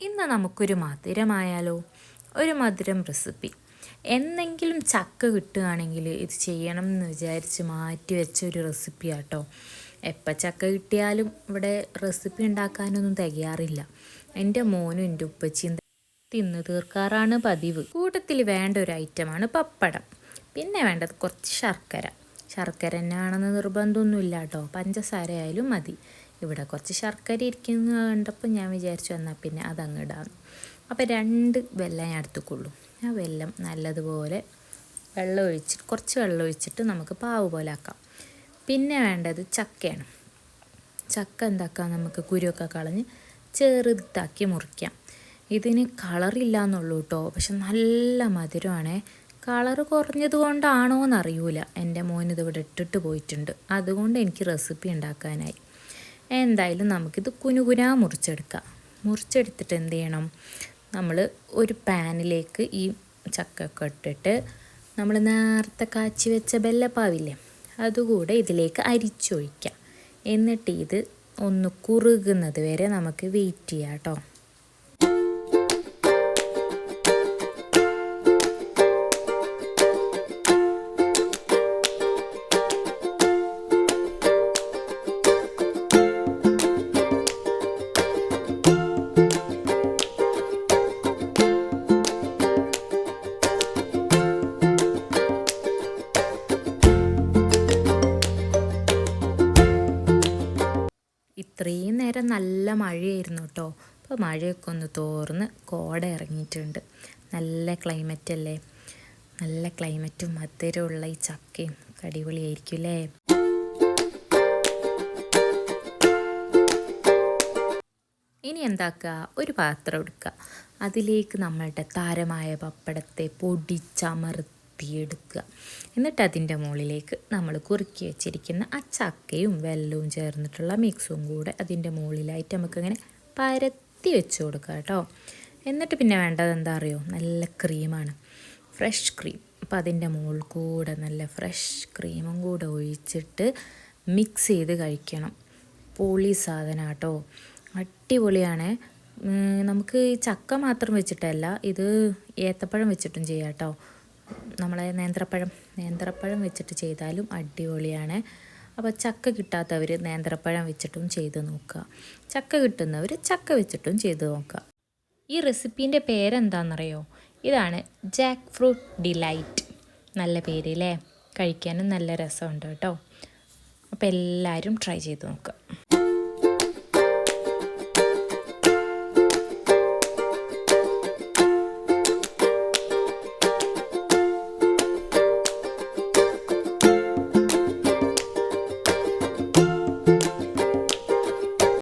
ഇന്ന് നമുക്കൊരു മധുരമായാലോ? ഒരു മധുരം റെസിപ്പി. എന്തെങ്കിലും ചക്ക കിട്ടുകയാണെങ്കിൽ ഇത് ചെയ്യണം എന്ന് വിചാരിച്ച് മാറ്റി വെച്ച ഒരു റെസിപ്പിയാട്ടോ. എപ്പോൾ ചക്ക കിട്ടിയാലും ഇവിടെ റെസിപ്പി ഉണ്ടാക്കാനൊന്നും തികയാറില്ല. എൻ്റെ മോനും എൻ്റെ ഉപ്പച്ചിയും തിന്ന് തീർക്കാറാണ് പതിവ്. കൂട്ടത്തിൽ വേണ്ട ഒരു ഐറ്റമാണ് പപ്പടം. പിന്നെ വേണ്ടത് കുറച്ച് ശർക്കര. ശർക്കര തന്നെ ആണെന്ന് നിർബന്ധമൊന്നുമില്ല കേട്ടോ, പഞ്ചസാര ആയാലും മതി. ഇവിടെ കുറച്ച് ശർക്കര ഇരിക്കുന്നത് കണ്ടപ്പോൾ ഞാൻ വിചാരിച്ചു എന്നാൽ പിന്നെ അതങ്ങിടാം. അപ്പോൾ 2 വെല്ലം ഞാൻ എടുത്തുകൊള്ളൂ. ആ വെല്ലം നല്ലതുപോലെ കുറച്ച് വെള്ളം ഒഴിച്ചിട്ട് നമുക്ക് പാവ് പോലെ ആക്കാം. പിന്നെ വേണ്ടത് ചക്കയാണ്. ചക്ക എന്താക്കാം, നമുക്ക് കുരുവൊക്കെ കളഞ്ഞ് ചെറുതാക്കി മുറിക്കാം. ഇതിന് കളറില്ല എന്നുള്ളൂ കേട്ടോ, പക്ഷെ നല്ല മധുരമാണേ. കളറ് കുറഞ്ഞത് കൊണ്ടാണോ എന്നറിയൂല, എൻ്റെ മോനിതിവിടെ ഇട്ടിട്ട് പോയിട്ടുണ്ട്. അതുകൊണ്ട് എനിക്ക് റെസിപ്പി ഉണ്ടാക്കാനായി. എന്തായാലും നമുക്കിത് കുനുകുനാ മുറിച്ചെടുത്തിട്ട് എന്ത് ചെയ്യണം, നമ്മൾ ഒരു പാനിലേക്ക് ഈ ചക്കൊക്കെ ഇട്ടിട്ട് നമ്മൾ നേരത്തെ കാച്ചി വെച്ച ബെല്ലപ്പാവില്ലേ അതുകൂടെ ഇതിലേക്ക് അരിച്ചൊഴിക്കാം. എന്നിട്ട് ഇത് ഒന്ന് കുറുകുന്നത് വരെ നമുക്ക് വെയിറ്റ് ചെയ്യാം കേട്ടോ. ഇത്രയും നേരം നല്ല മഴയായിരുന്നു കേട്ടോ. അപ്പോൾ മഴയൊക്കെ ഒന്ന് തോർന്ന് കോട ഇറങ്ങിയിട്ടുണ്ട്. നല്ല ക്ലൈമറ്റ് അല്ലേ, നല്ല ക്ലൈമറ്റും മധുരമുള്ള ഈ ചക്കയും അടിപൊളിയായിരിക്കും അല്ലേ. ഇനി എന്താക്കുക, ഒരു പാത്രം എടുക്കുക. അതിലേക്ക് നമ്മളുടെ താരമായ പപ്പടത്തെ പൊടിച്ചമർത്തിയെടുക്കുക. എന്നിട്ട് അതിൻ്റെ മുകളിലേക്ക് നമ്മൾ കുറുക്കി വെച്ചിരിക്കുന്ന ആ ചക്കയും വെല്ലവും ചേർന്നിട്ടുള്ള മിക്സും കൂടെ അതിൻ്റെ മുകളിലായിട്ട് നമുക്കിങ്ങനെ പരത്തി വെച്ച് കൊടുക്കുക കേട്ടോ. എന്നിട്ട് പിന്നെ വേണ്ടത് എന്താ അറിയോ, നല്ല ക്രീമാണ്, ഫ്രഷ് ക്രീം. അപ്പോൾ അതിൻ്റെ മുകളിൽ കൂടെ നല്ല ഫ്രഷ് ക്രീമും കൂടെ ഒഴിച്ചിട്ട് മിക്സ് ചെയ്ത് കഴിക്കണം. പൊളി സാധനം കേട്ടോ, അടിപൊളിയാണ്. നമുക്ക് ഈ ചക്ക മാത്രം വെച്ചിട്ടല്ല, ഇത് ഏത്തപ്പഴം വെച്ചിട്ടും ചെയ്യാം കേട്ടോ. നമ്മളെ നേന്ത്രപ്പഴം വെച്ചിട്ട് ചെയ്താലും അടിപൊളിയാണ്. അപ്പോൾ ചക്ക കിട്ടാത്തവർ നേന്ത്രപ്പഴം വെച്ചിട്ടും ചെയ്ത് നോക്കുക, ചക്ക കിട്ടുന്നവർ ചക്ക വെച്ചിട്ടും ചെയ്ത് നോക്കുക. ഈ റെസിപ്പീൻ്റെ പേരെന്താണെന്നറിയോ? ഇതാണ് ജാക്ക് ഫ്രൂട്ട് ഡിലൈറ്റ്. നല്ല പേരില്ലേ, കഴിക്കാനും നല്ല രസമുണ്ട് കേട്ടോ. അപ്പോൾ എല്ലാവരും ട്രൈ ചെയ്ത് നോക്കുക.